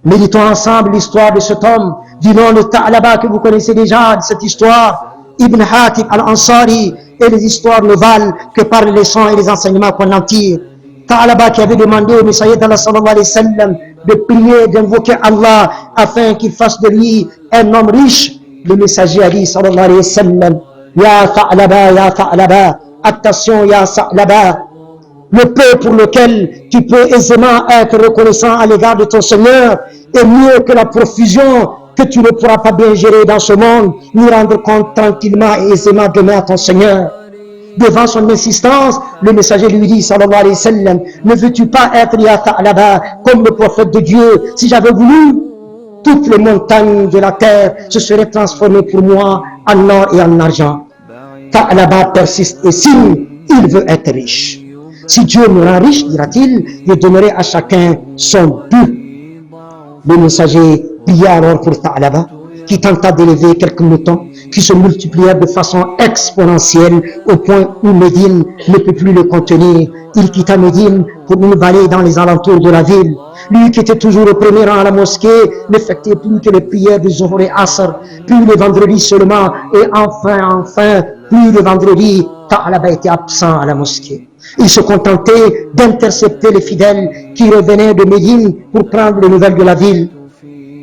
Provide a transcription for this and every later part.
Méditons ensemble l'histoire de cet homme du nom de Tha'laba que vous connaissez déjà, de cette histoire. Ibn Hatib al-Ansari et les histoires novales que par les leçons et les enseignements qu'on en tire. Tha'laba qui avait demandé au Messager d'Allah sallallahu alayhi wa sallam de prier, d'invoquer Allah afin qu'il fasse de lui un homme riche. Le Messager a dit sallallahu alayhi wa sallam, Ya Tha'laba, attention Ya Tha'laba, le peu pour lequel tu peux aisément être reconnaissant à l'égard de ton Seigneur est mieux que la profusion que tu ne pourras pas bien gérer dans ce monde, ni rendre compte tranquillement et aisément demain à ton Seigneur. Devant son insistance, le messager lui dit, sallallahu alayhi wa sallam, ne veux-tu pas être ya Tha'laba comme le prophète de Dieu? Si j'avais voulu, toutes les montagnes de la terre se seraient transformées pour moi en or et en argent. Tha'laba persiste et signe, il veut être riche. Si Dieu me rend riche, dira-t-il, je donnerai à chacun son but. Le messager pria alors pour Tha'laba, qui tenta d'élever quelques moutons, qui se multiplièrent de façon exponentielle au point où Médine ne peut plus le contenir. Il quitta Médine pour une vallée dans les alentours de la ville. Lui qui était toujours au premier rang à la mosquée n'effectuait plus que les prières de Zuhr et Asr, puis les vendredis seulement, et enfin, plus le vendredi, Tha'laba était absent à la mosquée. Il se contentait d'intercepter les fidèles qui revenaient de Médine pour prendre les nouvelles de la ville.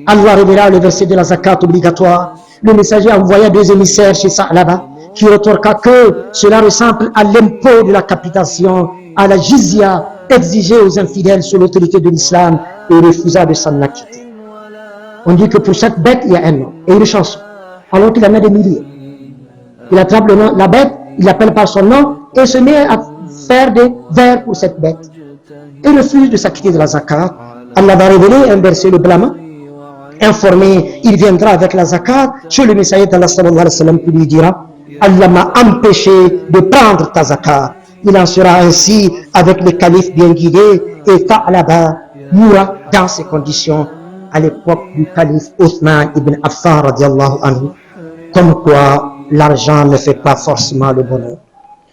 Allah révéla le verset de la zakat obligatoire. Le messager envoya 2 émissaires chez Tha'laba qui retorqua que cela ressemble à l'impôt de la capitation, à la jizya exigée aux infidèles sous l'autorité de l'islam, et refusa de s'en acquitter. On dit que pour chaque bête, il y a un nom et une chanson, alors qu'il en a des milliers. Il attrape le nom, la bête, il l'appelle par son nom et se met à faire des vers pour cette bête. Et refuse de s'acquitter de la zakat. Allah va révéler un verset le blâmant. Informé, il viendra avec la zakat chez le messager d'Allah sallallahu alayhi wa sallam qui lui dira, Allah m'a empêché de prendre ta zakat. Il en sera ainsi avec les califes bien guidés, et Tha'laba mourra dans ces conditions à l'époque du calife Othman ibn Affan radiallahu anhu. Comme quoi l'argent ne fait pas forcément le bonheur.